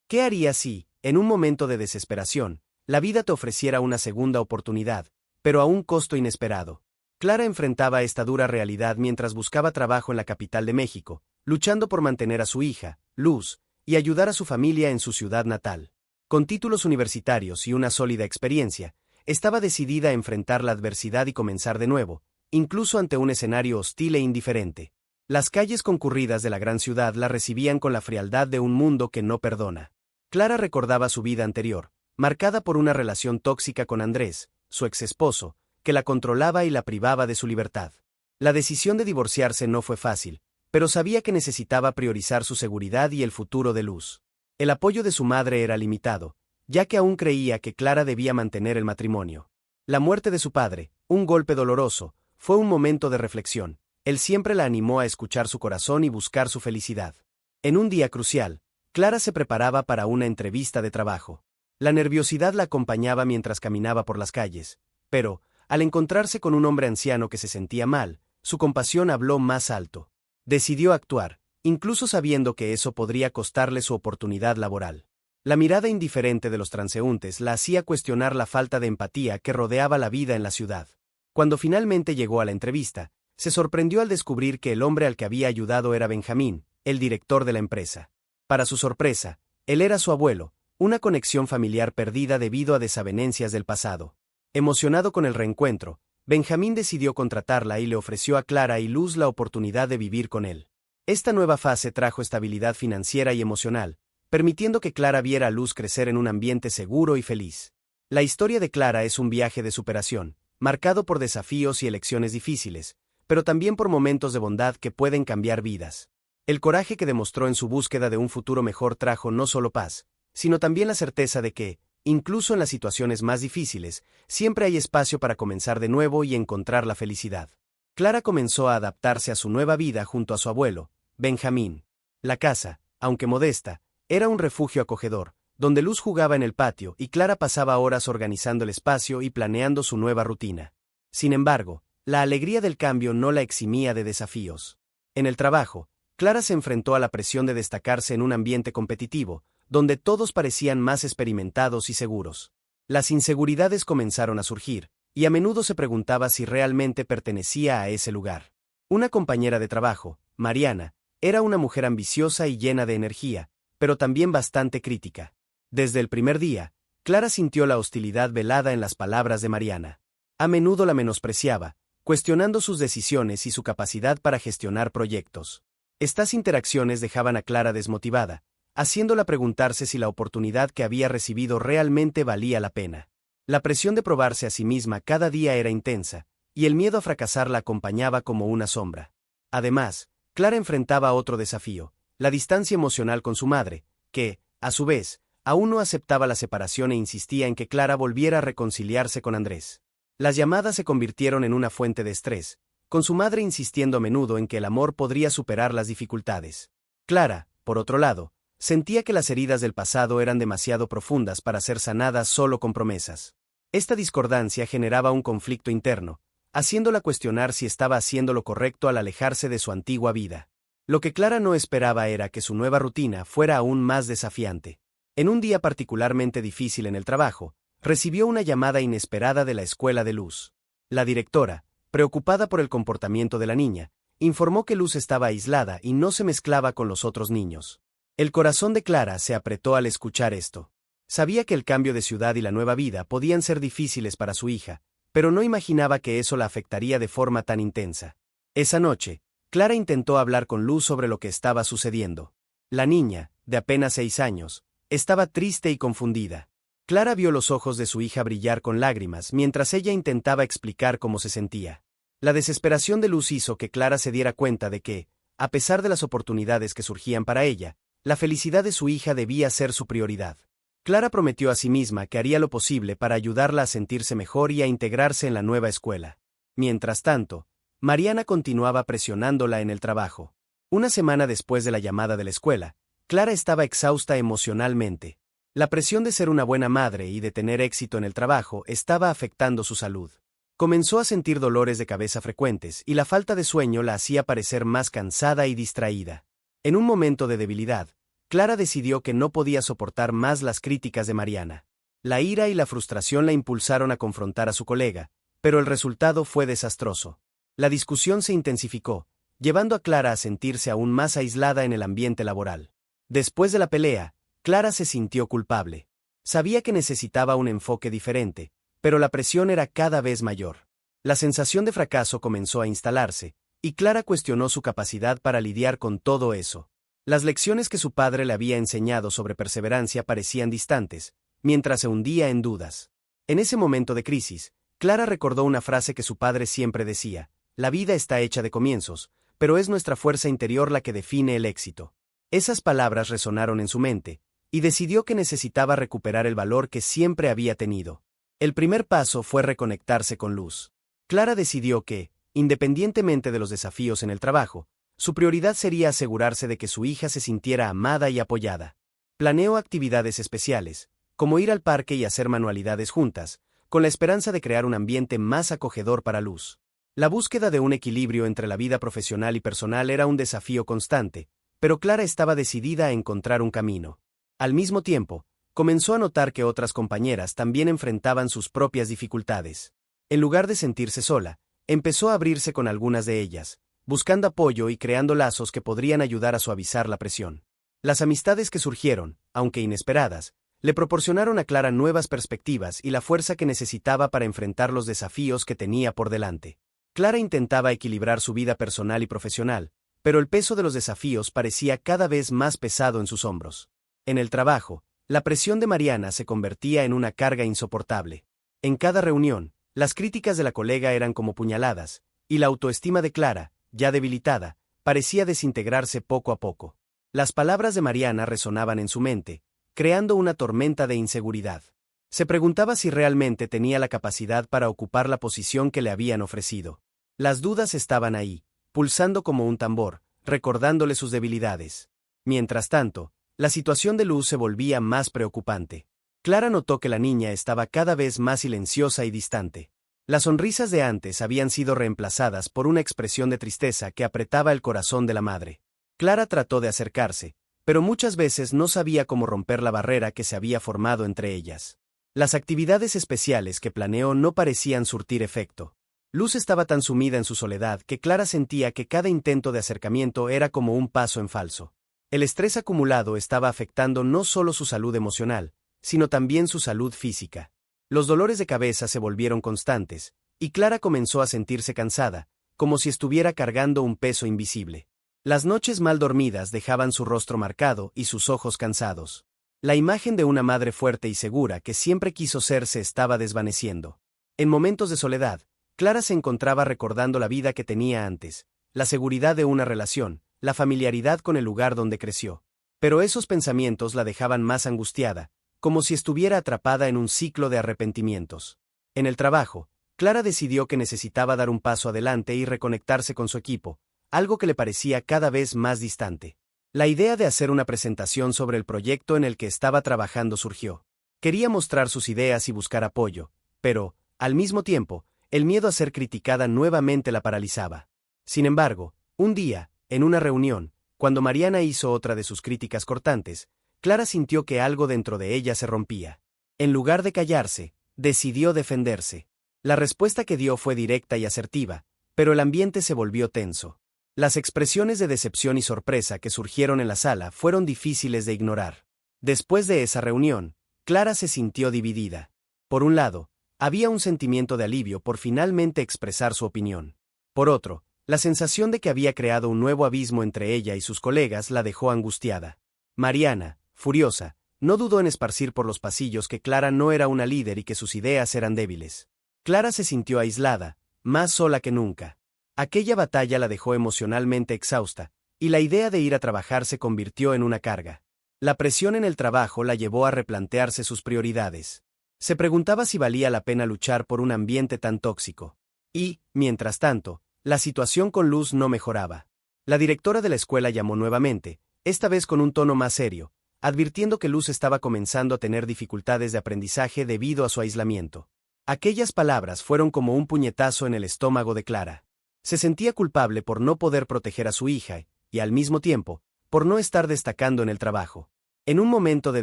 ¿Qué harías si, en un momento de desesperación, la vida te ofreciera una segunda oportunidad, pero a un costo inesperado? Clara enfrentaba esta dura realidad mientras buscaba trabajo en la capital de México, luchando por mantener a su hija, Luz, y ayudar a su familia en su ciudad natal. Con títulos universitarios y una sólida experiencia, estaba decidida a enfrentar la adversidad y comenzar de nuevo, incluso ante un escenario hostil e indiferente. Las calles concurridas de la gran ciudad la recibían con la frialdad de un mundo que no perdona. Clara recordaba su vida anterior, marcada por una relación tóxica con Andrés, su exesposo, que la controlaba y la privaba de su libertad. La decisión de divorciarse no fue fácil, pero sabía que necesitaba priorizar su seguridad y el futuro de Luz. El apoyo de su madre era limitado, ya que aún creía que Clara debía mantener el matrimonio. La muerte de su padre, un golpe doloroso, fue un momento de reflexión. Él siempre la animó a escuchar su corazón y buscar su felicidad. En un día crucial, Clara se preparaba para una entrevista de trabajo. La nerviosidad la acompañaba mientras caminaba por las calles, pero, al encontrarse con un hombre anciano que se sentía mal, su compasión habló más alto. Decidió actuar, incluso sabiendo que eso podría costarle su oportunidad laboral. La mirada indiferente de los transeúntes la hacía cuestionar la falta de empatía que rodeaba la vida en la ciudad. Cuando finalmente llegó a la entrevista, se sorprendió al descubrir que el hombre al que había ayudado era Benjamín, el director de la empresa. Para su sorpresa, él era su abuelo, una conexión familiar perdida debido a desavenencias del pasado. Emocionado con el reencuentro, Benjamín decidió contratarla y le ofreció a Clara y Luz la oportunidad de vivir con él. Esta nueva fase trajo estabilidad financiera y emocional, permitiendo que Clara viera a Luz crecer en un ambiente seguro y feliz. La historia de Clara es un viaje de superación, marcado por desafíos y elecciones difíciles, pero también por momentos de bondad que pueden cambiar vidas. El coraje que demostró en su búsqueda de un futuro mejor trajo no solo paz, sino también la certeza de que, incluso en las situaciones más difíciles, siempre hay espacio para comenzar de nuevo y encontrar la felicidad. Clara comenzó a adaptarse a su nueva vida junto a su abuelo, Benjamín. La casa, aunque modesta, era un refugio acogedor, donde Luz jugaba en el patio y Clara pasaba horas organizando el espacio y planeando su nueva rutina. Sin embargo, la alegría del cambio no la eximía de desafíos. En el trabajo, Clara se enfrentó a la presión de destacarse en un ambiente competitivo, donde todos parecían más experimentados y seguros. Las inseguridades comenzaron a surgir, y a menudo se preguntaba si realmente pertenecía a ese lugar. Una compañera de trabajo, Mariana, era una mujer ambiciosa y llena de energía, pero también bastante crítica. Desde el primer día, Clara sintió la hostilidad velada en las palabras de Mariana. A menudo la menospreciaba, cuestionando sus decisiones y su capacidad para gestionar proyectos. Estas interacciones dejaban a Clara desmotivada, haciéndola preguntarse si la oportunidad que había recibido realmente valía la pena. La presión de probarse a sí misma cada día era intensa, y el miedo a fracasar la acompañaba como una sombra. Además, Clara enfrentaba otro desafío, la distancia emocional con su madre, que, a su vez, aún no aceptaba la separación e insistía en que Clara volviera a reconciliarse con Andrés. Las llamadas se convirtieron en una fuente de estrés, con su madre insistiendo a menudo en que el amor podría superar las dificultades. Clara, por otro lado, sentía que las heridas del pasado eran demasiado profundas para ser sanadas solo con promesas. Esta discordancia generaba un conflicto interno, haciéndola cuestionar si estaba haciendo lo correcto al alejarse de su antigua vida. Lo que Clara no esperaba era que su nueva rutina fuera aún más desafiante. En un día particularmente difícil en el trabajo, recibió una llamada inesperada de la escuela de Luz. La directora, preocupada por el comportamiento de la niña, informó que Luz estaba aislada y no se mezclaba con los otros niños. El corazón de Clara se apretó al escuchar esto. Sabía que el cambio de ciudad y la nueva vida podían ser difíciles para su hija, pero no imaginaba que eso la afectaría de forma tan intensa. Esa noche, Clara intentó hablar con Luz sobre lo que estaba sucediendo. La niña, de apenas 6 años, estaba triste y confundida. Clara vio los ojos de su hija brillar con lágrimas mientras ella intentaba explicar cómo se sentía. La desesperación de Luz hizo que Clara se diera cuenta de que, a pesar de las oportunidades que surgían para ella, la felicidad de su hija debía ser su prioridad. Clara prometió a sí misma que haría lo posible para ayudarla a sentirse mejor y a integrarse en la nueva escuela. Mientras tanto, Mariana continuaba presionándola en el trabajo. Una semana después de la llamada de la escuela, Clara estaba exhausta emocionalmente. La presión de ser una buena madre y de tener éxito en el trabajo estaba afectando su salud. Comenzó a sentir dolores de cabeza frecuentes y la falta de sueño la hacía parecer más cansada y distraída. En un momento de debilidad, Clara decidió que no podía soportar más las críticas de Mariana. La ira y la frustración la impulsaron a confrontar a su colega, pero el resultado fue desastroso. La discusión se intensificó, llevando a Clara a sentirse aún más aislada en el ambiente laboral. Después de la pelea, Clara se sintió culpable. Sabía que necesitaba un enfoque diferente, pero la presión era cada vez mayor. La sensación de fracaso comenzó a instalarse, y Clara cuestionó su capacidad para lidiar con todo eso. Las lecciones que su padre le había enseñado sobre perseverancia parecían distantes, mientras se hundía en dudas. En ese momento de crisis, Clara recordó una frase que su padre siempre decía: la vida está hecha de comienzos, pero es nuestra fuerza interior la que define el éxito. Esas palabras resonaron en su mente, y decidió que necesitaba recuperar el valor que siempre había tenido. El primer paso fue reconectarse con Luz. Clara decidió que, independientemente de los desafíos en el trabajo, su prioridad sería asegurarse de que su hija se sintiera amada y apoyada. Planeó actividades especiales, como ir al parque y hacer manualidades juntas, con la esperanza de crear un ambiente más acogedor para Luz. La búsqueda de un equilibrio entre la vida profesional y personal era un desafío constante, pero Clara estaba decidida a encontrar un camino. Al mismo tiempo, comenzó a notar que otras compañeras también enfrentaban sus propias dificultades. En lugar de sentirse sola, empezó a abrirse con algunas de ellas, buscando apoyo y creando lazos que podrían ayudar a suavizar la presión. Las amistades que surgieron, aunque inesperadas, le proporcionaron a Clara nuevas perspectivas y la fuerza que necesitaba para enfrentar los desafíos que tenía por delante. Clara intentaba equilibrar su vida personal y profesional, pero el peso de los desafíos parecía cada vez más pesado en sus hombros. En el trabajo, la presión de Mariana se convertía en una carga insoportable. En cada reunión, las críticas de la colega eran como puñaladas, y la autoestima de Clara, ya debilitada, parecía desintegrarse poco a poco. Las palabras de Mariana resonaban en su mente, creando una tormenta de inseguridad. Se preguntaba si realmente tenía la capacidad para ocupar la posición que le habían ofrecido. Las dudas estaban ahí, pulsando como un tambor, recordándole sus debilidades. Mientras tanto, la situación de Luz se volvía más preocupante. Clara notó que la niña estaba cada vez más silenciosa y distante. Las sonrisas de antes habían sido reemplazadas por una expresión de tristeza que apretaba el corazón de la madre. Clara trató de acercarse, pero muchas veces no sabía cómo romper la barrera que se había formado entre ellas. Las actividades especiales que planeó no parecían surtir efecto. Luz estaba tan sumida en su soledad que Clara sentía que cada intento de acercamiento era como un paso en falso. El estrés acumulado estaba afectando no solo su salud emocional, sino también su salud física. Los dolores de cabeza se volvieron constantes, y Clara comenzó a sentirse cansada, como si estuviera cargando un peso invisible. Las noches mal dormidas dejaban su rostro marcado y sus ojos cansados. La imagen de una madre fuerte y segura que siempre quiso ser se estaba desvaneciendo. En momentos de soledad, Clara se encontraba recordando la vida que tenía antes, la seguridad de una relación, la familiaridad con el lugar donde creció. Pero esos pensamientos la dejaban más angustiada, como si estuviera atrapada en un ciclo de arrepentimientos. En el trabajo, Clara decidió que necesitaba dar un paso adelante y reconectarse con su equipo, algo que le parecía cada vez más distante. La idea de hacer una presentación sobre el proyecto en el que estaba trabajando surgió. Quería mostrar sus ideas y buscar apoyo, pero, al mismo tiempo, el miedo a ser criticada nuevamente la paralizaba. Sin embargo, un día, en una reunión, cuando Mariana hizo otra de sus críticas cortantes, Clara sintió que algo dentro de ella se rompía. En lugar de callarse, decidió defenderse. La respuesta que dio fue directa y asertiva, pero el ambiente se volvió tenso. Las expresiones de decepción y sorpresa que surgieron en la sala fueron difíciles de ignorar. Después de esa reunión, Clara se sintió dividida. Por un lado, había un sentimiento de alivio por finalmente expresar su opinión. Por otro, la sensación de que había creado un nuevo abismo entre ella y sus colegas la dejó angustiada. Mariana, furiosa, no dudó en esparcir por los pasillos que Clara no era una líder y que sus ideas eran débiles. Clara se sintió aislada, más sola que nunca. Aquella batalla la dejó emocionalmente exhausta, y la idea de ir a trabajar se convirtió en una carga. La presión en el trabajo la llevó a replantearse sus prioridades. Se preguntaba si valía la pena luchar por un ambiente tan tóxico. Y, mientras tanto, la situación con Luz no mejoraba. La directora de la escuela llamó nuevamente, esta vez con un tono más serio, advirtiendo que Luz estaba comenzando a tener dificultades de aprendizaje debido a su aislamiento. Aquellas palabras fueron como un puñetazo en el estómago de Clara. Se sentía culpable por no poder proteger a su hija y, al mismo tiempo, por no estar destacando en el trabajo. En un momento de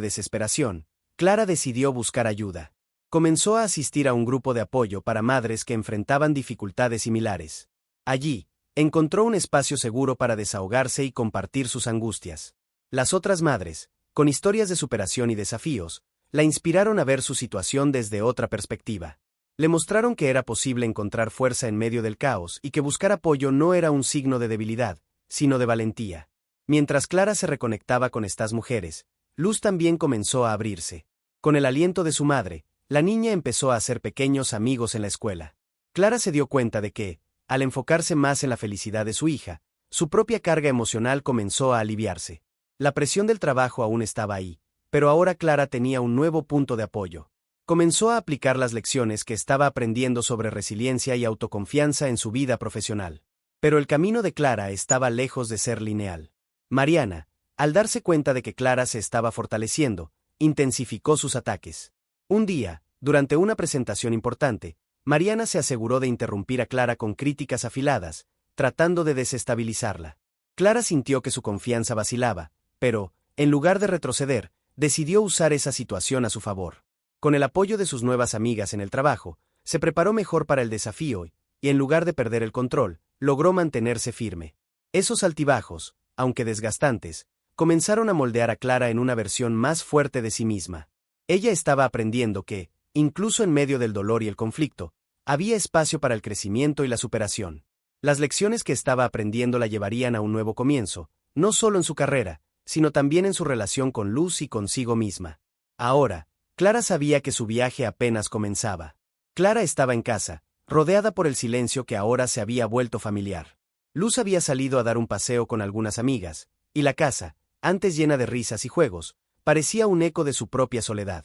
desesperación, Clara decidió buscar ayuda. Comenzó a asistir a un grupo de apoyo para madres que enfrentaban dificultades similares. Allí, encontró un espacio seguro para desahogarse y compartir sus angustias. Las otras madres, con historias de superación y desafíos, la inspiraron a ver su situación desde otra perspectiva. Le mostraron que era posible encontrar fuerza en medio del caos y que buscar apoyo no era un signo de debilidad, sino de valentía. Mientras Clara se reconectaba con estas mujeres, Luz también comenzó a abrirse. Con el aliento de su madre, la niña empezó a hacer pequeños amigos en la escuela. Clara se dio cuenta de que, al enfocarse más en la felicidad de su hija, su propia carga emocional comenzó a aliviarse. La presión del trabajo aún estaba ahí, pero ahora Clara tenía un nuevo punto de apoyo. Comenzó a aplicar las lecciones que estaba aprendiendo sobre resiliencia y autoconfianza en su vida profesional. Pero el camino de Clara estaba lejos de ser lineal. Mariana, al darse cuenta de que Clara se estaba fortaleciendo, intensificó sus ataques. Un día, durante una presentación importante, Mariana se aseguró de interrumpir a Clara con críticas afiladas, tratando de desestabilizarla. Clara sintió que su confianza vacilaba, pero, en lugar de retroceder, decidió usar esa situación a su favor. Con el apoyo de sus nuevas amigas en el trabajo, se preparó mejor para el desafío y, en lugar de perder el control, logró mantenerse firme. Esos altibajos, aunque desgastantes, comenzaron a moldear a Clara en una versión más fuerte de sí misma. Ella estaba aprendiendo que, incluso en medio del dolor y el conflicto, había espacio para el crecimiento y la superación. Las lecciones que estaba aprendiendo la llevarían a un nuevo comienzo, no solo en su carrera, sino también en su relación con Luz y consigo misma. Ahora, Clara sabía que su viaje apenas comenzaba. Clara estaba en casa, rodeada por el silencio que ahora se había vuelto familiar. Luz había salido a dar un paseo con algunas amigas, y la casa, antes llena de risas y juegos, parecía un eco de su propia soledad.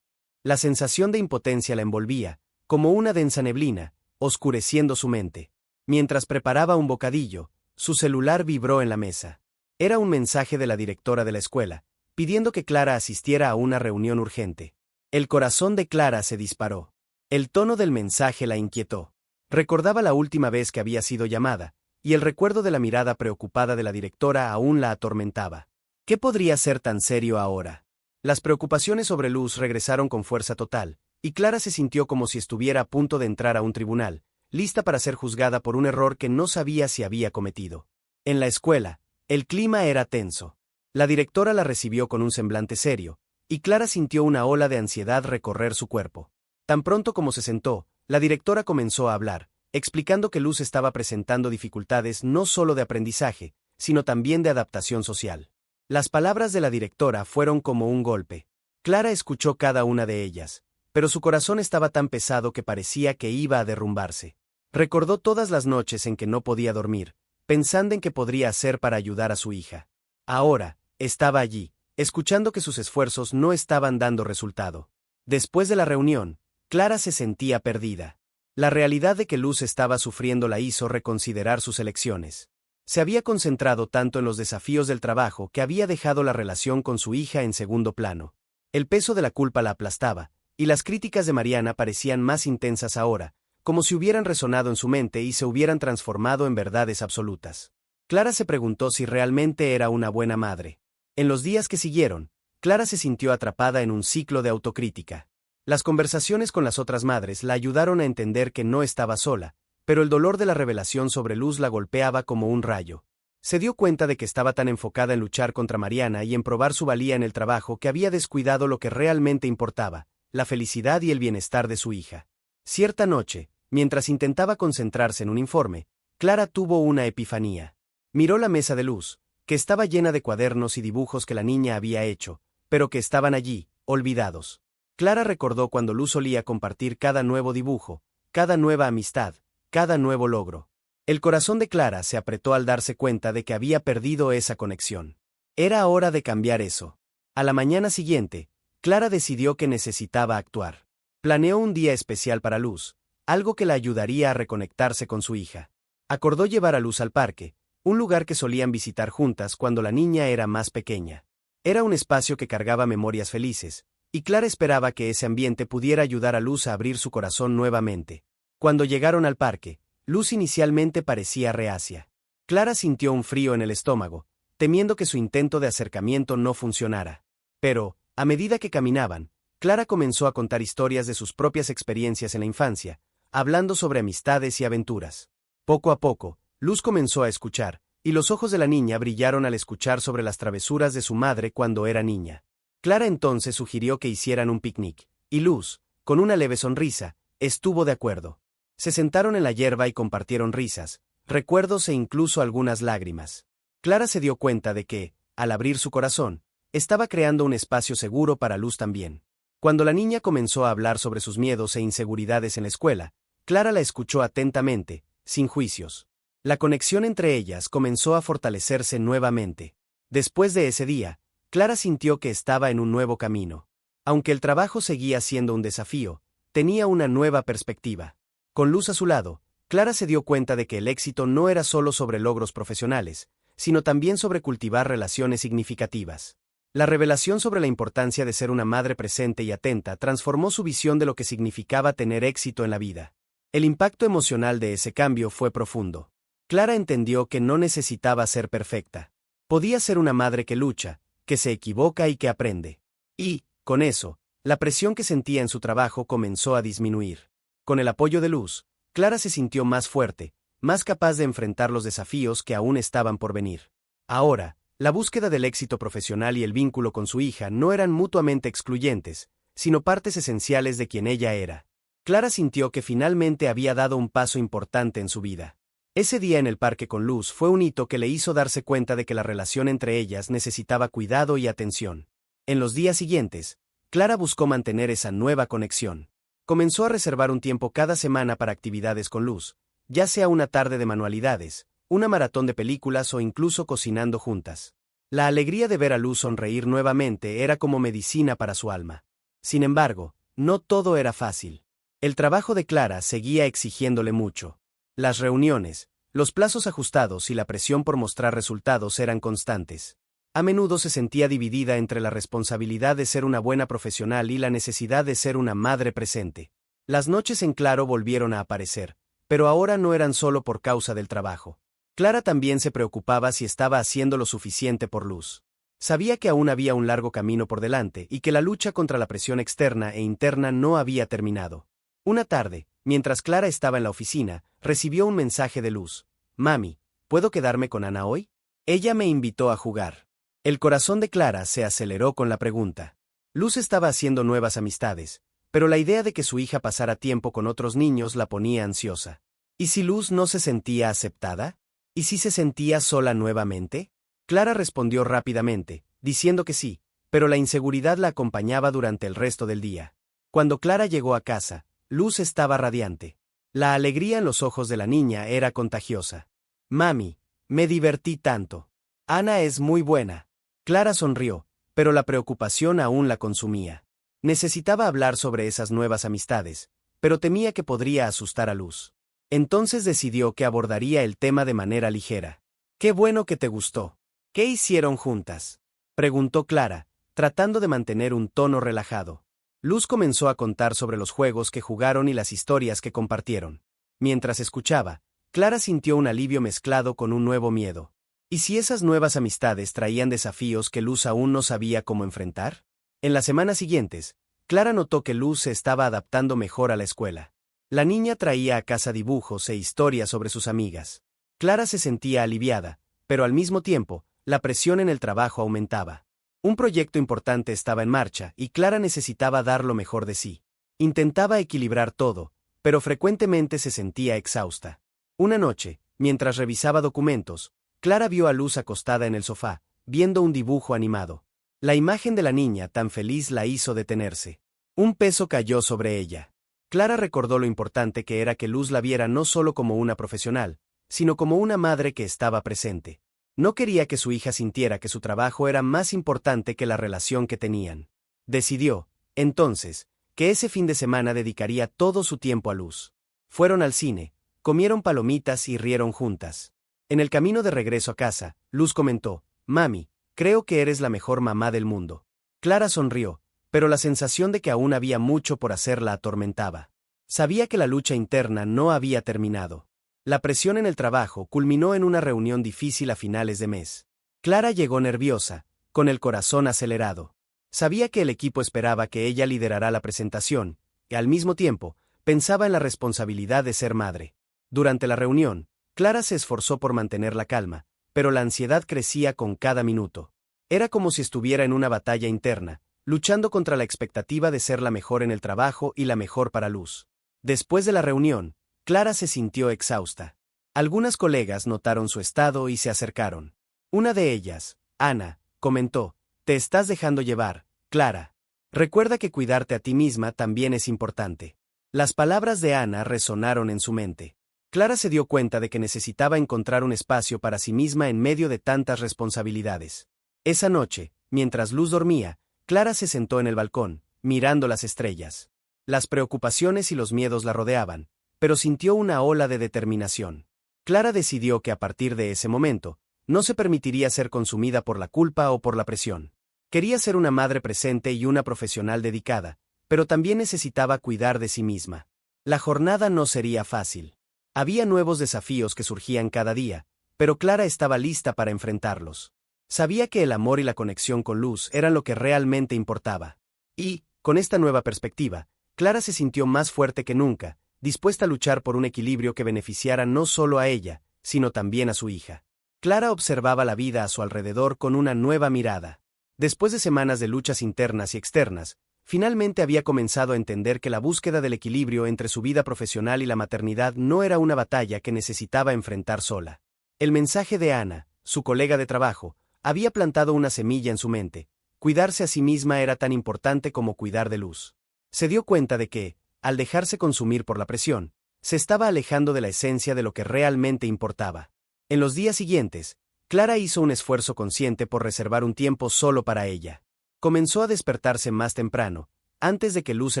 La sensación de impotencia la envolvía, como una densa neblina, oscureciendo su mente. Mientras preparaba un bocadillo, su celular vibró en la mesa. Era un mensaje de la directora de la escuela, pidiendo que Clara asistiera a una reunión urgente. El corazón de Clara se disparó. El tono del mensaje la inquietó. Recordaba la última vez que había sido llamada, y el recuerdo de la mirada preocupada de la directora aún la atormentaba. ¿Qué podría ser tan serio ahora? Las preocupaciones sobre Luz regresaron con fuerza total, y Clara se sintió como si estuviera a punto de entrar a un tribunal, lista para ser juzgada por un error que no sabía si había cometido. En la escuela, el clima era tenso. La directora la recibió con un semblante serio, y Clara sintió una ola de ansiedad recorrer su cuerpo. Tan pronto como se sentó, la directora comenzó a hablar, explicando que Luz estaba presentando dificultades no solo de aprendizaje, sino también de adaptación social. Las palabras de la directora fueron como un golpe. Clara escuchó cada una de ellas, pero su corazón estaba tan pesado que parecía que iba a derrumbarse. Recordó todas las noches en que no podía dormir, pensando en qué podría hacer para ayudar a su hija. Ahora, estaba allí, escuchando que sus esfuerzos no estaban dando resultado. Después de la reunión, Clara se sentía perdida. La realidad de que Luz estaba sufriendo la hizo reconsiderar sus elecciones. Se había concentrado tanto en los desafíos del trabajo que había dejado la relación con su hija en segundo plano. El peso de la culpa la aplastaba, y las críticas de Mariana parecían más intensas ahora, como si hubieran resonado en su mente y se hubieran transformado en verdades absolutas. Clara se preguntó si realmente era una buena madre. En los días que siguieron, Clara se sintió atrapada en un ciclo de autocrítica. Las conversaciones con las otras madres la ayudaron a entender que no estaba sola, pero el dolor de la revelación sobre Luz la golpeaba como un rayo. Se dio cuenta de que estaba tan enfocada en luchar contra Mariana y en probar su valía en el trabajo que había descuidado lo que realmente importaba, la felicidad y el bienestar de su hija. Cierta noche, mientras intentaba concentrarse en un informe, Clara tuvo una epifanía. Miró la mesa de Luz, que estaba llena de cuadernos y dibujos que la niña había hecho, pero que estaban allí, olvidados. Clara recordó cuando Luz solía compartir cada nuevo dibujo, cada nueva amistad, cada nuevo logro. El corazón de Clara se apretó al darse cuenta de que había perdido esa conexión. Era hora de cambiar eso. A la mañana siguiente, Clara decidió que necesitaba actuar. Planeó un día especial para Luz, algo que la ayudaría a reconectarse con su hija. Acordó llevar a Luz al parque, un lugar que solían visitar juntas cuando la niña era más pequeña. Era un espacio que cargaba memorias felices, y Clara esperaba que ese ambiente pudiera ayudar a Luz a abrir su corazón nuevamente. Cuando llegaron al parque, Luz inicialmente parecía reacia. Clara sintió un frío en el estómago, temiendo que su intento de acercamiento no funcionara. Pero, a medida que caminaban, Clara comenzó a contar historias de sus propias experiencias en la infancia, hablando sobre amistades y aventuras. Poco a poco, Luz comenzó a escuchar, y los ojos de la niña brillaron al escuchar sobre las travesuras de su madre cuando era niña. Clara entonces sugirió que hicieran un picnic, y Luz, con una leve sonrisa, estuvo de acuerdo. Se sentaron en la hierba y compartieron risas, recuerdos e incluso algunas lágrimas. Clara se dio cuenta de que, al abrir su corazón, estaba creando un espacio seguro para Luz también. Cuando la niña comenzó a hablar sobre sus miedos e inseguridades en la escuela, Clara la escuchó atentamente, sin juicios. La conexión entre ellas comenzó a fortalecerse nuevamente. Después de ese día, Clara sintió que estaba en un nuevo camino. Aunque el trabajo seguía siendo un desafío, tenía una nueva perspectiva. Con Luz a su lado, Clara se dio cuenta de que el éxito no era solo sobre logros profesionales, sino también sobre cultivar relaciones significativas. La revelación sobre la importancia de ser una madre presente y atenta transformó su visión de lo que significaba tener éxito en la vida. El impacto emocional de ese cambio fue profundo. Clara entendió que no necesitaba ser perfecta. Podía ser una madre que lucha, que se equivoca y que aprende. Y, con eso, la presión que sentía en su trabajo comenzó a disminuir. Con el apoyo de Luz, Clara se sintió más fuerte, más capaz de enfrentar los desafíos que aún estaban por venir. Ahora, la búsqueda del éxito profesional y el vínculo con su hija no eran mutuamente excluyentes, sino partes esenciales de quien ella era. Clara sintió que finalmente había dado un paso importante en su vida. Ese día en el parque con Luz fue un hito que le hizo darse cuenta de que la relación entre ellas necesitaba cuidado y atención. En los días siguientes, Clara buscó mantener esa nueva conexión. Comenzó a reservar un tiempo cada semana para actividades con Luz, ya sea una tarde de manualidades, una maratón de películas o incluso cocinando juntas. La alegría de ver a Luz sonreír nuevamente era como medicina para su alma. Sin embargo, no todo era fácil. El trabajo de Clara seguía exigiéndole mucho. Las reuniones, los plazos ajustados y la presión por mostrar resultados eran constantes. A menudo se sentía dividida entre la responsabilidad de ser una buena profesional y la necesidad de ser una madre presente. Las noches en claro volvieron a aparecer, pero ahora no eran solo por causa del trabajo. Clara también se preocupaba si estaba haciendo lo suficiente por Luz. Sabía que aún había un largo camino por delante y que la lucha contra la presión externa e interna no había terminado. Una tarde, mientras Clara estaba en la oficina, recibió un mensaje de Luz. «Mami, ¿puedo quedarme con Ana hoy? Ella me invitó a jugar». El corazón de Clara se aceleró con la pregunta. Luz estaba haciendo nuevas amistades, pero la idea de que su hija pasara tiempo con otros niños la ponía ansiosa. ¿Y si Luz no se sentía aceptada? ¿Y si se sentía sola nuevamente? Clara respondió rápidamente, diciendo que sí, pero la inseguridad la acompañaba durante el resto del día. Cuando Clara llegó a casa, Luz estaba radiante. La alegría en los ojos de la niña era contagiosa. «Mami, me divertí tanto. Ana es muy buena». Clara sonrió, pero la preocupación aún la consumía. Necesitaba hablar sobre esas nuevas amistades, pero temía que podría asustar a Luz. Entonces decidió que abordaría el tema de manera ligera. «Qué bueno que te gustó. ¿Qué hicieron juntas?», preguntó Clara, tratando de mantener un tono relajado. Luz comenzó a contar sobre los juegos que jugaron y las historias que compartieron. Mientras escuchaba, Clara sintió un alivio mezclado con un nuevo miedo. ¿Y si esas nuevas amistades traían desafíos que Luz aún no sabía cómo enfrentar? En las semanas siguientes, Clara notó que Luz se estaba adaptando mejor a la escuela. La niña traía a casa dibujos e historias sobre sus amigas. Clara se sentía aliviada, pero al mismo tiempo, la presión en el trabajo aumentaba. Un proyecto importante estaba en marcha y Clara necesitaba dar lo mejor de sí. Intentaba equilibrar todo, pero frecuentemente se sentía exhausta. Una noche, mientras revisaba documentos, Clara vio a Luz acostada en el sofá, viendo un dibujo animado. La imagen de la niña tan feliz la hizo detenerse. Un peso cayó sobre ella. Clara recordó lo importante que era que Luz la viera no solo como una profesional, sino como una madre que estaba presente. No quería que su hija sintiera que su trabajo era más importante que la relación que tenían. Decidió, entonces, que ese fin de semana dedicaría todo su tiempo a Luz. Fueron al cine, comieron palomitas y rieron juntas. En el camino de regreso a casa, Luz comentó: «Mami, creo que eres la mejor mamá del mundo». Clara sonrió, pero la sensación de que aún había mucho por hacer la atormentaba. Sabía que la lucha interna no había terminado. La presión en el trabajo culminó en una reunión difícil a finales de mes. Clara llegó nerviosa, con el corazón acelerado. Sabía que el equipo esperaba que ella liderara la presentación, y al mismo tiempo, pensaba en la responsabilidad de ser madre. Durante la reunión, Clara se esforzó por mantener la calma, pero la ansiedad crecía con cada minuto. Era como si estuviera en una batalla interna, luchando contra la expectativa de ser la mejor en el trabajo y la mejor para Luz. Después de la reunión, Clara se sintió exhausta. Algunas colegas notaron su estado y se acercaron. Una de ellas, Ana, comentó: «Te estás dejando llevar, Clara. Recuerda que cuidarte a ti misma también es importante». Las palabras de Ana resonaron en su mente. Clara se dio cuenta de que necesitaba encontrar un espacio para sí misma en medio de tantas responsabilidades. Esa noche, mientras Luz dormía, Clara se sentó en el balcón, mirando las estrellas. Las preocupaciones y los miedos la rodeaban, pero sintió una ola de determinación. Clara decidió que a partir de ese momento, no se permitiría ser consumida por la culpa o por la presión. Quería ser una madre presente y una profesional dedicada, pero también necesitaba cuidar de sí misma. La jornada no sería fácil. Había nuevos desafíos que surgían cada día, pero Clara estaba lista para enfrentarlos. Sabía que el amor y la conexión con Luz eran lo que realmente importaba. Y, con esta nueva perspectiva, Clara se sintió más fuerte que nunca, dispuesta a luchar por un equilibrio que beneficiara no solo a ella, sino también a su hija. Clara observaba la vida a su alrededor con una nueva mirada. Después de semanas de luchas internas y externas, finalmente había comenzado a entender que la búsqueda del equilibrio entre su vida profesional y la maternidad no era una batalla que necesitaba enfrentar sola. El mensaje de Ana, su colega de trabajo, había plantado una semilla en su mente. Cuidarse a sí misma era tan importante como cuidar de Luz. Se dio cuenta de que, al dejarse consumir por la presión, se estaba alejando de la esencia de lo que realmente importaba. En los días siguientes, Clara hizo un esfuerzo consciente por reservar un tiempo solo para ella. Comenzó a despertarse más temprano, antes de que Luz se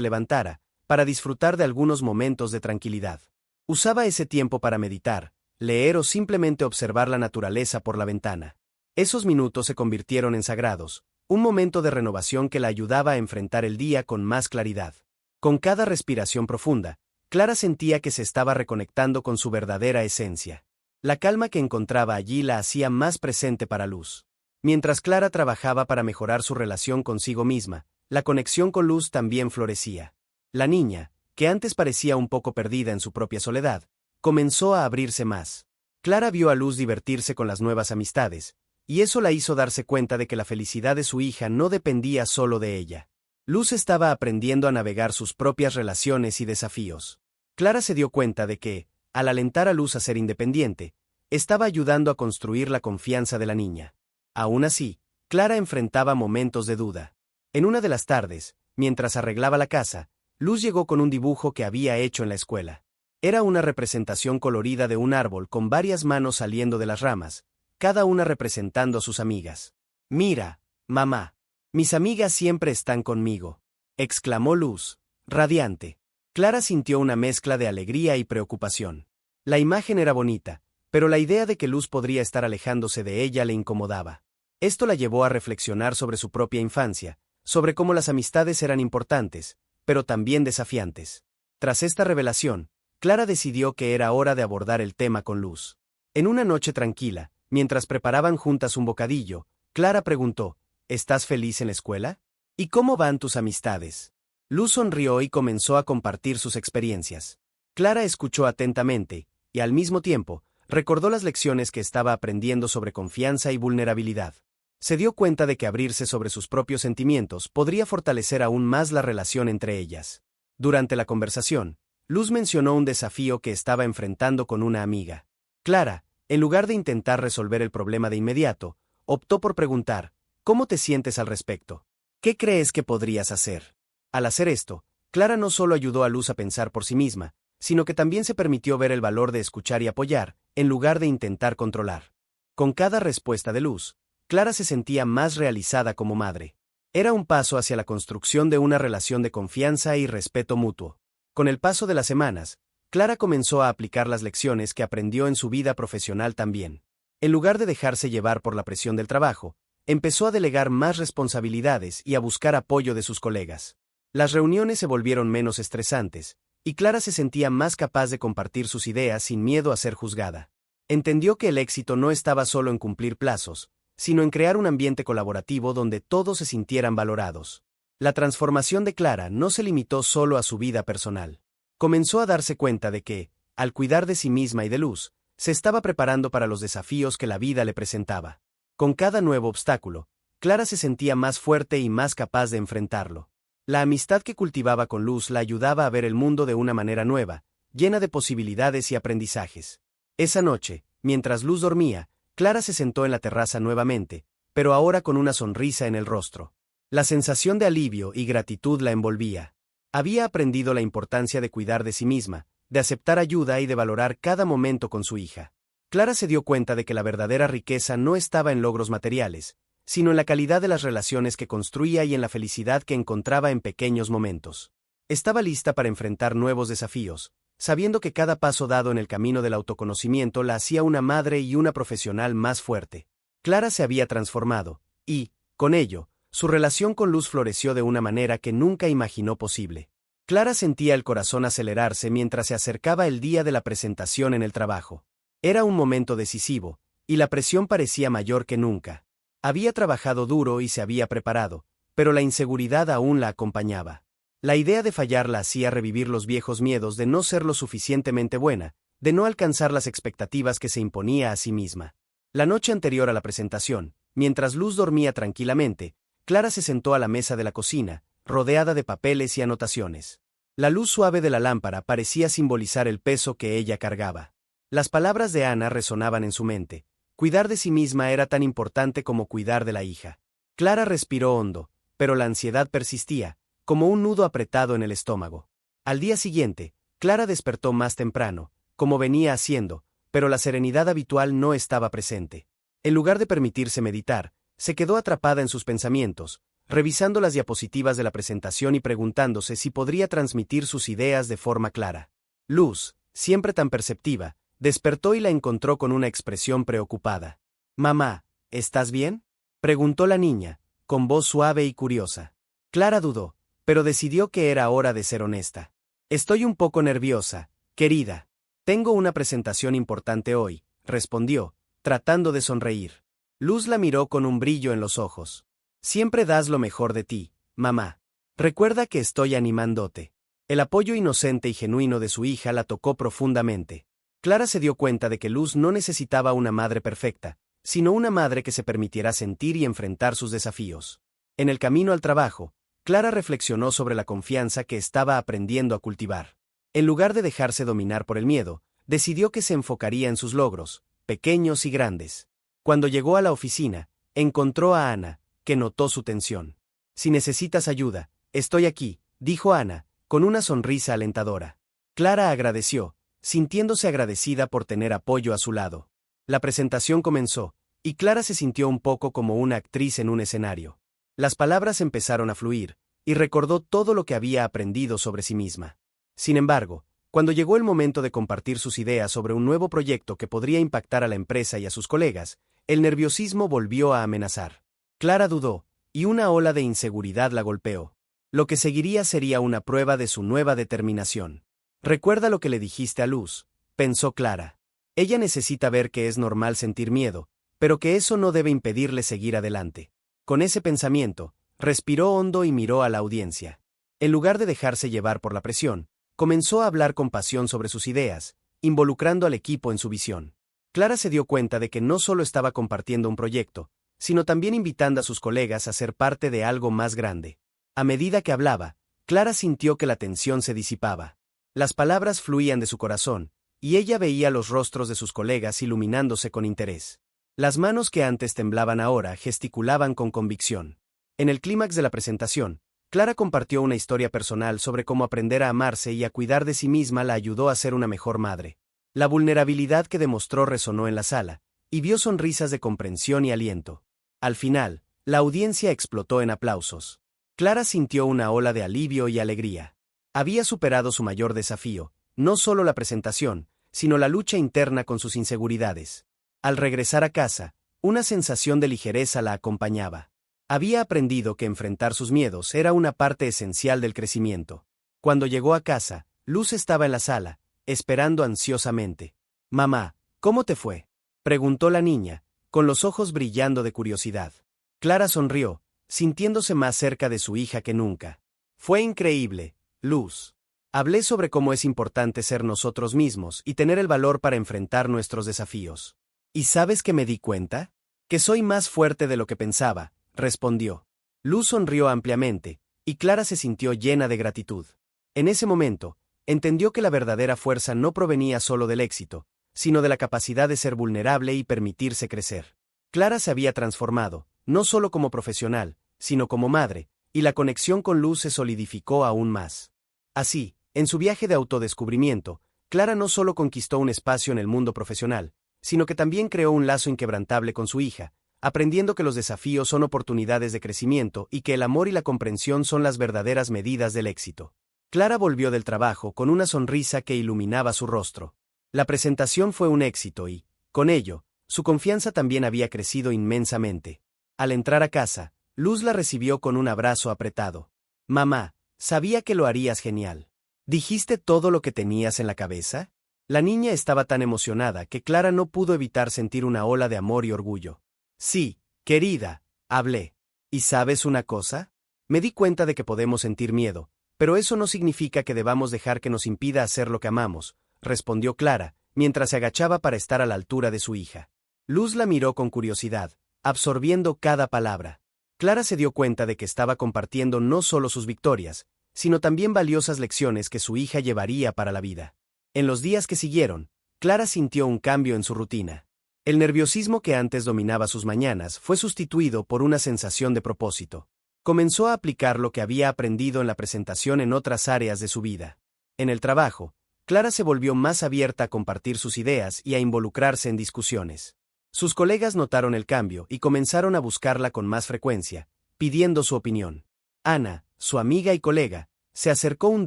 levantara, para disfrutar de algunos momentos de tranquilidad. Usaba ese tiempo para meditar, leer o simplemente observar la naturaleza por la ventana. Esos minutos se convirtieron en sagrados, un momento de renovación que la ayudaba a enfrentar el día con más claridad. Con cada respiración profunda, Clara sentía que se estaba reconectando con su verdadera esencia. La calma que encontraba allí la hacía más presente para Luz. Mientras Clara trabajaba para mejorar su relación consigo misma, la conexión con Luz también florecía. La niña, que antes parecía un poco perdida en su propia soledad, comenzó a abrirse más. Clara vio a Luz divertirse con las nuevas amistades, y eso la hizo darse cuenta de que la felicidad de su hija no dependía solo de ella. Luz estaba aprendiendo a navegar sus propias relaciones y desafíos. Clara se dio cuenta de que, al alentar a Luz a ser independiente, estaba ayudando a construir la confianza de la niña. Aún así, Clara enfrentaba momentos de duda. En una de las tardes, mientras arreglaba la casa, Luz llegó con un dibujo que había hecho en la escuela. Era una representación colorida de un árbol con varias manos saliendo de las ramas, cada una representando a sus amigas. «Mira, mamá, mis amigas siempre están conmigo», exclamó Luz, radiante. Clara sintió una mezcla de alegría y preocupación. La imagen era bonita, pero la idea de que Luz podría estar alejándose de ella le incomodaba. Esto la llevó a reflexionar sobre su propia infancia, sobre cómo las amistades eran importantes, pero también desafiantes. Tras esta revelación, Clara decidió que era hora de abordar el tema con Luz. En una noche tranquila, mientras preparaban juntas un bocadillo, Clara preguntó: «¿Estás feliz en la escuela? ¿Y cómo van tus amistades?». Luz sonrió y comenzó a compartir sus experiencias. Clara escuchó atentamente, y al mismo tiempo, recordó las lecciones que estaba aprendiendo sobre confianza y vulnerabilidad. Se dio cuenta de que abrirse sobre sus propios sentimientos podría fortalecer aún más la relación entre ellas. Durante la conversación, Luz mencionó un desafío que estaba enfrentando con una amiga. Clara, en lugar de intentar resolver el problema de inmediato, optó por preguntar: «¿Cómo te sientes al respecto? ¿Qué crees que podrías hacer?». Al hacer esto, Clara no solo ayudó a Luz a pensar por sí misma, sino que también se permitió ver el valor de escuchar y apoyar, en lugar de intentar controlar. Con cada respuesta de Luz, Clara se sentía más realizada como madre. Era un paso hacia la construcción de una relación de confianza y respeto mutuo. Con el paso de las semanas, Clara comenzó a aplicar las lecciones que aprendió en su vida profesional también. En lugar de dejarse llevar por la presión del trabajo, empezó a delegar más responsabilidades y a buscar apoyo de sus colegas. Las reuniones se volvieron menos estresantes, y Clara se sentía más capaz de compartir sus ideas sin miedo a ser juzgada. Entendió que el éxito no estaba solo en cumplir plazos, sino en crear un ambiente colaborativo donde todos se sintieran valorados. La transformación de Clara no se limitó solo a su vida personal. Comenzó a darse cuenta de que, al cuidar de sí misma y de Luz, se estaba preparando para los desafíos que la vida le presentaba. Con cada nuevo obstáculo, Clara se sentía más fuerte y más capaz de enfrentarlo. La amistad que cultivaba con Luz la ayudaba a ver el mundo de una manera nueva, llena de posibilidades y aprendizajes. Esa noche, mientras Luz dormía, Clara se sentó en la terraza nuevamente, pero ahora con una sonrisa en el rostro. La sensación de alivio y gratitud la envolvía. Había aprendido la importancia de cuidar de sí misma, de aceptar ayuda y de valorar cada momento con su hija. Clara se dio cuenta de que la verdadera riqueza no estaba en logros materiales, sino en la calidad de las relaciones que construía y en la felicidad que encontraba en pequeños momentos. Estaba lista para enfrentar nuevos desafíos, sabiendo que cada paso dado en el camino del autoconocimiento la hacía una madre y una profesional más fuerte. Clara se había transformado, y, con ello, su relación con Luz floreció de una manera que nunca imaginó posible. Clara sentía el corazón acelerarse mientras se acercaba el día de la presentación en el trabajo. Era un momento decisivo, y la presión parecía mayor que nunca. Había trabajado duro y se había preparado, pero la inseguridad aún la acompañaba. La idea de fallar la hacía revivir los viejos miedos de no ser lo suficientemente buena, de no alcanzar las expectativas que se imponía a sí misma. La noche anterior a la presentación, mientras Luz dormía tranquilamente, Clara se sentó a la mesa de la cocina, rodeada de papeles y anotaciones. La luz suave de la lámpara parecía simbolizar el peso que ella cargaba. Las palabras de Ana resonaban en su mente. Cuidar de sí misma era tan importante como cuidar de la hija. Clara respiró hondo, pero la ansiedad persistía, como un nudo apretado en el estómago. Al día siguiente, Clara despertó más temprano, como venía haciendo, pero la serenidad habitual no estaba presente. En lugar de permitirse meditar, se quedó atrapada en sus pensamientos, revisando las diapositivas de la presentación y preguntándose si podría transmitir sus ideas de forma clara. Luz, siempre tan perceptiva, despertó y la encontró con una expresión preocupada. «Mamá, ¿estás bien?», preguntó la niña, con voz suave y curiosa. Clara dudó, pero decidió que era hora de ser honesta. «Estoy un poco nerviosa, querida. Tengo una presentación importante hoy», respondió, tratando de sonreír. Luz la miró con un brillo en los ojos. «Siempre das lo mejor de ti, mamá. Recuerda que estoy animándote». El apoyo inocente y genuino de su hija la tocó profundamente. Clara se dio cuenta de que Luz no necesitaba una madre perfecta, sino una madre que se permitiera sentir y enfrentar sus desafíos. En el camino al trabajo, Clara reflexionó sobre la confianza que estaba aprendiendo a cultivar. En lugar de dejarse dominar por el miedo, decidió que se enfocaría en sus logros, pequeños y grandes. Cuando llegó a la oficina, encontró a Ana, que notó su tensión. «Si necesitas ayuda, estoy aquí», dijo Ana, con una sonrisa alentadora. Clara agradeció, sintiéndose agradecida por tener apoyo a su lado. La presentación comenzó, y Clara se sintió un poco como una actriz en un escenario. Las palabras empezaron a fluir, y recordó todo lo que había aprendido sobre sí misma. Sin embargo, cuando llegó el momento de compartir sus ideas sobre un nuevo proyecto que podría impactar a la empresa y a sus colegas, el nerviosismo volvió a amenazar. Clara dudó, y una ola de inseguridad la golpeó. Lo que seguiría sería una prueba de su nueva determinación. «Recuerda lo que le dijiste a Luz», pensó Clara. «Ella necesita ver que es normal sentir miedo, pero que eso no debe impedirle seguir adelante». Con ese pensamiento, respiró hondo y miró a la audiencia. En lugar de dejarse llevar por la presión, comenzó a hablar con pasión sobre sus ideas, involucrando al equipo en su visión. Clara se dio cuenta de que no solo estaba compartiendo un proyecto, sino también invitando a sus colegas a ser parte de algo más grande. A medida que hablaba, Clara sintió que la tensión se disipaba. Las palabras fluían de su corazón, y ella veía los rostros de sus colegas iluminándose con interés. Las manos que antes temblaban ahora gesticulaban con convicción. En el clímax de la presentación, Clara compartió una historia personal sobre cómo aprender a amarse y a cuidar de sí misma la ayudó a ser una mejor madre. La vulnerabilidad que demostró resonó en la sala, y vio sonrisas de comprensión y aliento. Al final, la audiencia explotó en aplausos. Clara sintió una ola de alivio y alegría. Había superado su mayor desafío, no solo la presentación, sino la lucha interna con sus inseguridades. Al regresar a casa, una sensación de ligereza la acompañaba. Había aprendido que enfrentar sus miedos era una parte esencial del crecimiento. Cuando llegó a casa, Luz estaba en la sala, esperando ansiosamente. «Mamá, ¿cómo te fue?», preguntó la niña, con los ojos brillando de curiosidad. Clara sonrió, sintiéndose más cerca de su hija que nunca. Fue increíble, Luz. Hablé sobre cómo es importante ser nosotros mismos y tener el valor para enfrentar nuestros desafíos. ¿Y sabes qué me di cuenta? Que soy más fuerte de lo que pensaba, respondió. Luz sonrió ampliamente, y Clara se sintió llena de gratitud. En ese momento, entendió que la verdadera fuerza no provenía solo del éxito, sino de la capacidad de ser vulnerable y permitirse crecer. Clara se había transformado, no solo como profesional, sino como madre, y la conexión con Luz se solidificó aún más. Así, en su viaje de autodescubrimiento, Clara no solo conquistó un espacio en el mundo profesional, sino que también creó un lazo inquebrantable con su hija, aprendiendo que los desafíos son oportunidades de crecimiento y que el amor y la comprensión son las verdaderas medidas del éxito. Clara volvió del trabajo con una sonrisa que iluminaba su rostro. La presentación fue un éxito y, con ello, su confianza también había crecido inmensamente. Al entrar a casa, Luz la recibió con un abrazo apretado. Mamá, sabía que lo harías genial. ¿Dijiste todo lo que tenías en la cabeza? La niña estaba tan emocionada que Clara no pudo evitar sentir una ola de amor y orgullo. Sí, querida, hablé. ¿Y sabes una cosa? Me di cuenta de que podemos sentir miedo, pero eso no significa que debamos dejar que nos impida hacer lo que amamos, respondió Clara, mientras se agachaba para estar a la altura de su hija. Luz la miró con curiosidad, absorbiendo cada palabra. Clara se dio cuenta de que estaba compartiendo no solo sus victorias, sino también valiosas lecciones que su hija llevaría para la vida. En los días que siguieron, Clara sintió un cambio en su rutina. El nerviosismo que antes dominaba sus mañanas fue sustituido por una sensación de propósito. Comenzó a aplicar lo que había aprendido en la presentación en otras áreas de su vida. En el trabajo, Clara se volvió más abierta a compartir sus ideas y a involucrarse en discusiones. Sus colegas notaron el cambio y comenzaron a buscarla con más frecuencia, pidiendo su opinión. Ana, su amiga y colega, se acercó un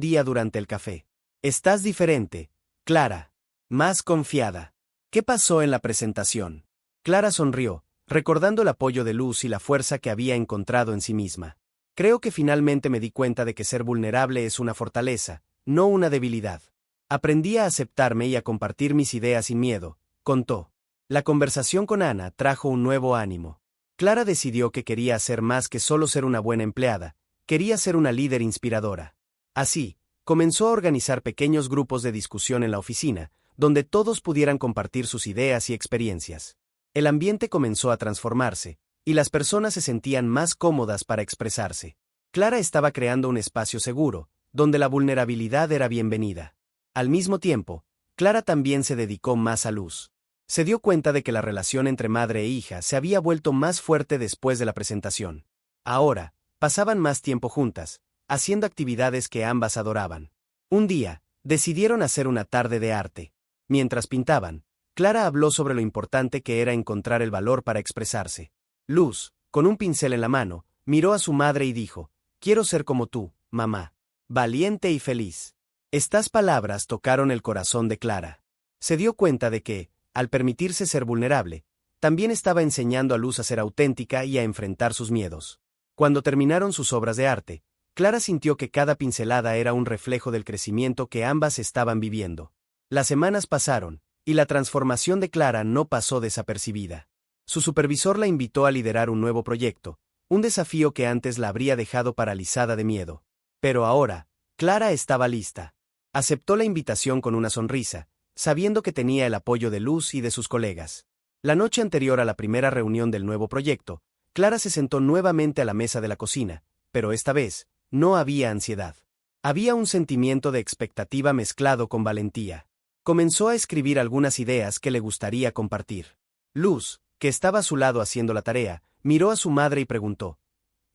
día durante el café. «Estás diferente, Clara. Más confiada. ¿Qué pasó en la presentación?» Clara sonrió, recordando el apoyo de Luz y la fuerza que había encontrado en sí misma. «Creo que finalmente me di cuenta de que ser vulnerable es una fortaleza, no una debilidad. Aprendí a aceptarme y a compartir mis ideas sin miedo», contó. La conversación con Ana trajo un nuevo ánimo. Clara decidió que quería hacer más que solo ser una buena empleada, quería ser una líder inspiradora. Así, comenzó a organizar pequeños grupos de discusión en la oficina, donde todos pudieran compartir sus ideas y experiencias. El ambiente comenzó a transformarse, y las personas se sentían más cómodas para expresarse. Clara estaba creando un espacio seguro, donde la vulnerabilidad era bienvenida. Al mismo tiempo, Clara también se dedicó más a Luz. Se dio cuenta de que la relación entre madre e hija se había vuelto más fuerte después de la presentación. Ahora, pasaban más tiempo juntas, haciendo actividades que ambas adoraban. Un día, decidieron hacer una tarde de arte. Mientras pintaban, Clara habló sobre lo importante que era encontrar el valor para expresarse. Luz, con un pincel en la mano, miró a su madre y dijo: «Quiero ser como tú, mamá. Valiente y feliz». Estas palabras tocaron el corazón de Clara. Se dio cuenta de que, al permitirse ser vulnerable, también estaba enseñando a Luz a ser auténtica y a enfrentar sus miedos. Cuando terminaron sus obras de arte, Clara sintió que cada pincelada era un reflejo del crecimiento que ambas estaban viviendo. Las semanas pasaron, y la transformación de Clara no pasó desapercibida. Su supervisor la invitó a liderar un nuevo proyecto, un desafío que antes la habría dejado paralizada de miedo. Pero ahora, Clara estaba lista. Aceptó la invitación con una sonrisa, sabiendo que tenía el apoyo de Luz y de sus colegas. La noche anterior a la primera reunión del nuevo proyecto, Clara se sentó nuevamente a la mesa de la cocina, pero esta vez, no había ansiedad. Había un sentimiento de expectativa mezclado con valentía. Comenzó a escribir algunas ideas que le gustaría compartir. Luz, que estaba a su lado haciendo la tarea, miró a su madre y preguntó: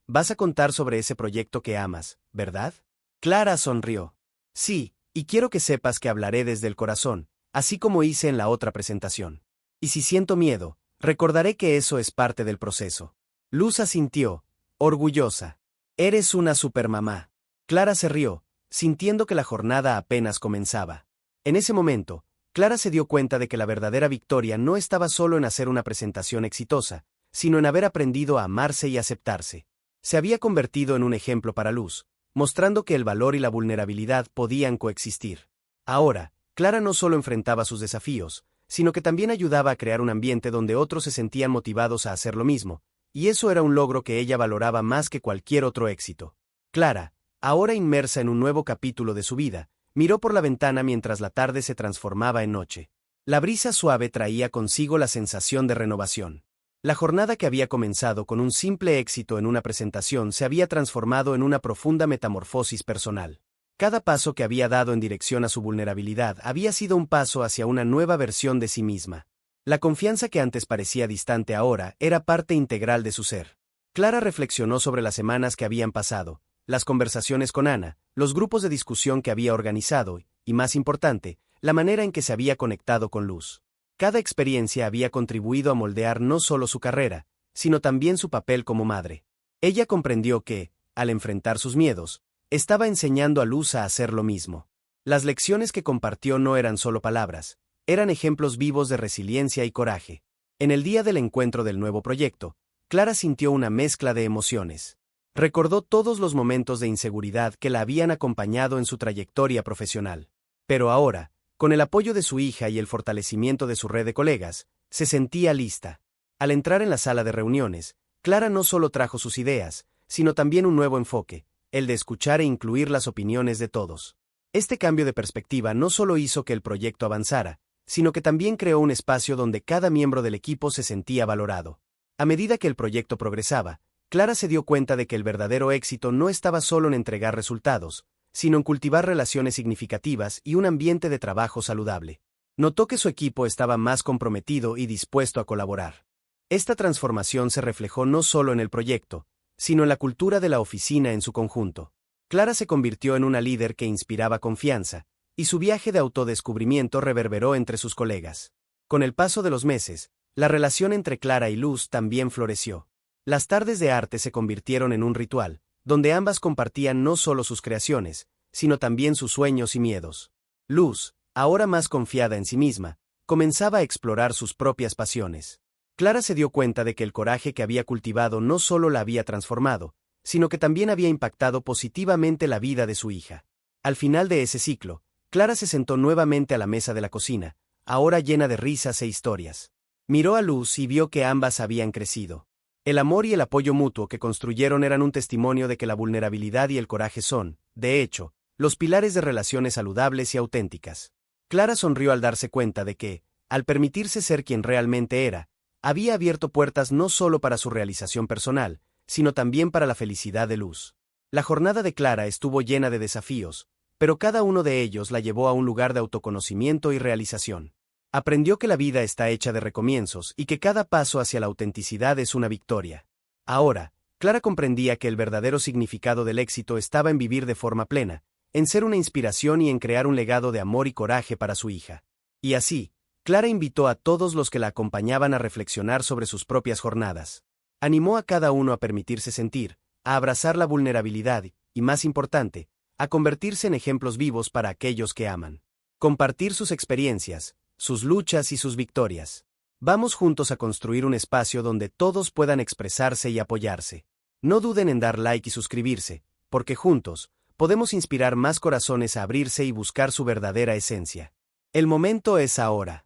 «¿Vas a contar sobre ese proyecto que amas, verdad?» Clara sonrió. «Sí, y quiero que sepas que hablaré desde el corazón, así como hice en la otra presentación. Y si siento miedo, recordaré que eso es parte del proceso». Luz asintió, orgullosa. «Eres una supermamá». Clara se rió, sintiendo que la jornada apenas comenzaba. En ese momento, Clara se dio cuenta de que la verdadera victoria no estaba solo en hacer una presentación exitosa, sino en haber aprendido a amarse y aceptarse. Se había convertido en un ejemplo para Luz, mostrando que el valor y la vulnerabilidad podían coexistir. Ahora, Clara no solo enfrentaba sus desafíos, sino que también ayudaba a crear un ambiente donde otros se sentían motivados a hacer lo mismo, y eso era un logro que ella valoraba más que cualquier otro éxito. Clara, ahora inmersa en un nuevo capítulo de su vida, miró por la ventana mientras la tarde se transformaba en noche. La brisa suave traía consigo la sensación de renovación. La jornada que había comenzado con un simple éxito en una presentación se había transformado en una profunda metamorfosis personal. Cada paso que había dado en dirección a su vulnerabilidad había sido un paso hacia una nueva versión de sí misma. La confianza que antes parecía distante ahora era parte integral de su ser. Clara reflexionó sobre las semanas que habían pasado, las conversaciones con Ana, los grupos de discusión que había organizado y, más importante, la manera en que se había conectado con Luz. Cada experiencia había contribuido a moldear no solo su carrera, sino también su papel como madre. Ella comprendió que, al enfrentar sus miedos, estaba enseñando a Luz a hacer lo mismo. Las lecciones que compartió no eran solo palabras, eran ejemplos vivos de resiliencia y coraje. En el día del encuentro del nuevo proyecto, Clara sintió una mezcla de emociones. Recordó todos los momentos de inseguridad que la habían acompañado en su trayectoria profesional. Pero ahora, con el apoyo de su hija y el fortalecimiento de su red de colegas, se sentía lista. Al entrar en la sala de reuniones, Clara no solo trajo sus ideas, sino también un nuevo enfoque, el de escuchar e incluir las opiniones de todos. Este cambio de perspectiva no solo hizo que el proyecto avanzara, sino que también creó un espacio donde cada miembro del equipo se sentía valorado. A medida que el proyecto progresaba, Clara se dio cuenta de que el verdadero éxito no estaba solo en entregar resultados, sino en cultivar relaciones significativas y un ambiente de trabajo saludable. Notó que su equipo estaba más comprometido y dispuesto a colaborar. Esta transformación se reflejó no solo en el proyecto, sino en la cultura de la oficina en su conjunto. Clara se convirtió en una líder que inspiraba confianza, y su viaje de autodescubrimiento reverberó entre sus colegas. Con el paso de los meses, la relación entre Clara y Luz también floreció. Las tardes de arte se convirtieron en un ritual, donde ambas compartían no solo sus creaciones, sino también sus sueños y miedos. Luz, ahora más confiada en sí misma, comenzaba a explorar sus propias pasiones. Clara se dio cuenta de que el coraje que había cultivado no solo la había transformado, sino que también había impactado positivamente la vida de su hija. Al final de ese ciclo, Clara se sentó nuevamente a la mesa de la cocina, ahora llena de risas e historias. Miró a Luz y vio que ambas habían crecido. El amor y el apoyo mutuo que construyeron eran un testimonio de que la vulnerabilidad y el coraje son, de hecho, los pilares de relaciones saludables y auténticas. Clara sonrió al darse cuenta de que, al permitirse ser quien realmente era, había abierto puertas no solo para su realización personal, sino también para la felicidad de Luz. La jornada de Clara estuvo llena de desafíos, pero cada uno de ellos la llevó a un lugar de autoconocimiento y realización. Aprendió que la vida está hecha de recomienzos y que cada paso hacia la autenticidad es una victoria. Ahora, Clara comprendía que el verdadero significado del éxito estaba en vivir de forma plena, en ser una inspiración y en crear un legado de amor y coraje para su hija. Y así, Clara invitó a todos los que la acompañaban a reflexionar sobre sus propias jornadas. Animó a cada uno a permitirse sentir, a abrazar la vulnerabilidad y, más importante, a convertirse en ejemplos vivos para aquellos que aman. Compartir sus experiencias, sus luchas y sus victorias. Vamos juntos a construir un espacio donde todos puedan expresarse y apoyarse. No duden en dar like y suscribirse, porque juntos, podemos inspirar más corazones a abrirse y buscar su verdadera esencia. El momento es ahora.